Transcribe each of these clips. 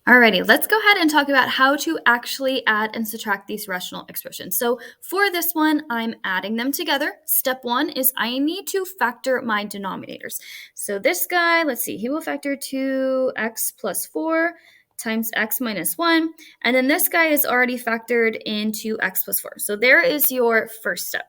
Alrighty, let's go ahead and talk about how to actually add and subtract these rational expressions. So for this one, I'm adding them together. Step one is I need to factor my denominators. So this guy, let's see, he will factor 2x plus 4 times x minus 1. And then this guy is already factored into x plus 4. So there is your first step.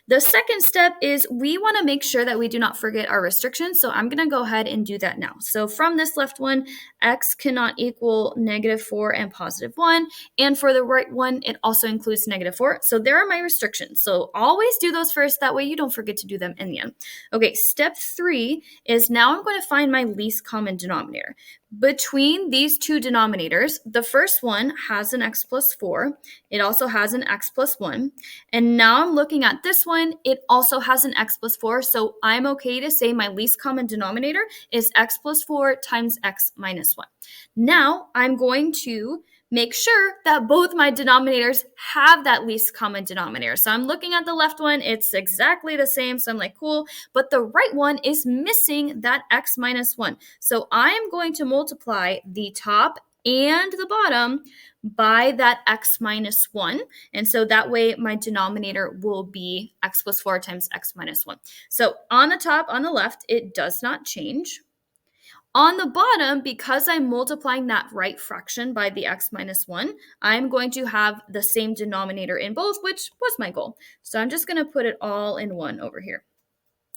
The second step is we want to make sure that we do not forget our restrictions. So I'm going to go ahead and do that now. So from this left one, x cannot equal -4 and +1. And for the right one, it also includes -4. So there are my restrictions. So always do those first. That way you don't forget to do them in the end. Okay, step 3 is now I'm going to find my least common denominator. Between these two denominators, the first one has an x plus 4. It also has an x plus 1. And now I'm looking at this one. It also has an x plus 4. So I'm okay to say my least common denominator is x plus 4 times x minus 1. Now I'm going to make sure that both my denominators have that least common denominator. So I'm looking at the left one, it's exactly the same. So I'm like, cool. But the right one is missing that x minus 1. So I'm going to multiply the top and the bottom by that x minus 1. And so that way my denominator will be x plus 4 times x minus 1. So on the top, on the left, it does not change. On the bottom, because I'm multiplying that right fraction by the x minus 1, I'm going to have the same denominator in both, which was my goal. So I'm just going to put it all in 1 over here.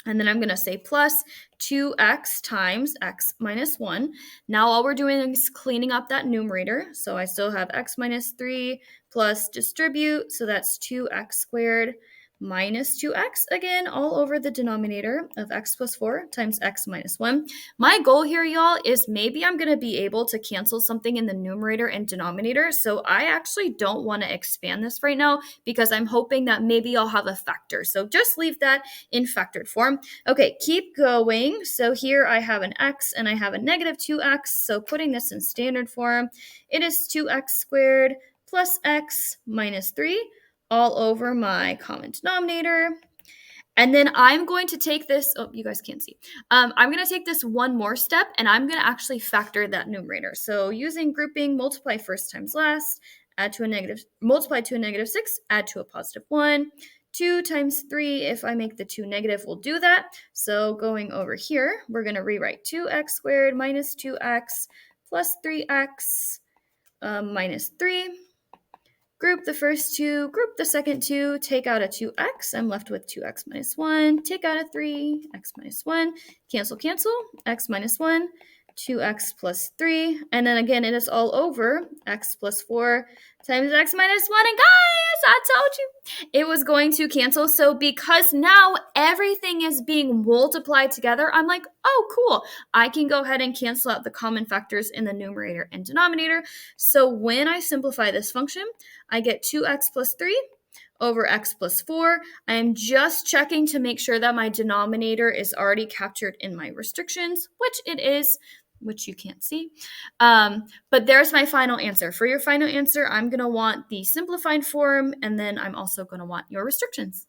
And then I'm going to say plus 2x times x minus 1. Now all we're doing is cleaning up that numerator. So I still have x minus 3 plus distribute. So that's 2x squared minus 2x, again, all over the denominator of x plus 4 times x minus 1. My goal here, y'all, is maybe I'm going to be able to cancel something in the numerator and denominator. So I actually don't want to expand this right now because I'm hoping that maybe I'll have a factor. So just leave that in factored form. Okay, keep going. So here I have an x and I have a -2x. So putting this in standard form, it is 2x squared plus x minus 3 all over my common denominator. And then I'm going to take this, oh, you guys can't see. I'm going to take this one more step and I'm going to actually factor that numerator. So using grouping, multiply first times last, add to a negative, multiply to a -6, add to a +1. 2 times 3, if I make the 2 negative, we'll do that. So going over here, we're going to rewrite 2x squared minus 2x plus 3x minus 3. Group the first two, group the second two, take out a 2x. I'm left with 2x minus 1. Take out a 3, x minus 1. Cancel, cancel, x minus 1. 2x plus 3. And then again, it is all over x plus 4 times x minus 1. And guys, I told you it was going to cancel. So because now everything is being multiplied together, I'm like, oh, cool. I can go ahead and cancel out the common factors in the numerator and denominator. So when I simplify this function, I get 2x plus 3 over x plus 4. I am just checking to make sure that my denominator is already captured in my restrictions, which it is, which you can't see. But there's my final answer. For your final answer, I'm going to want the simplified form, and then I'm also going to want your restrictions.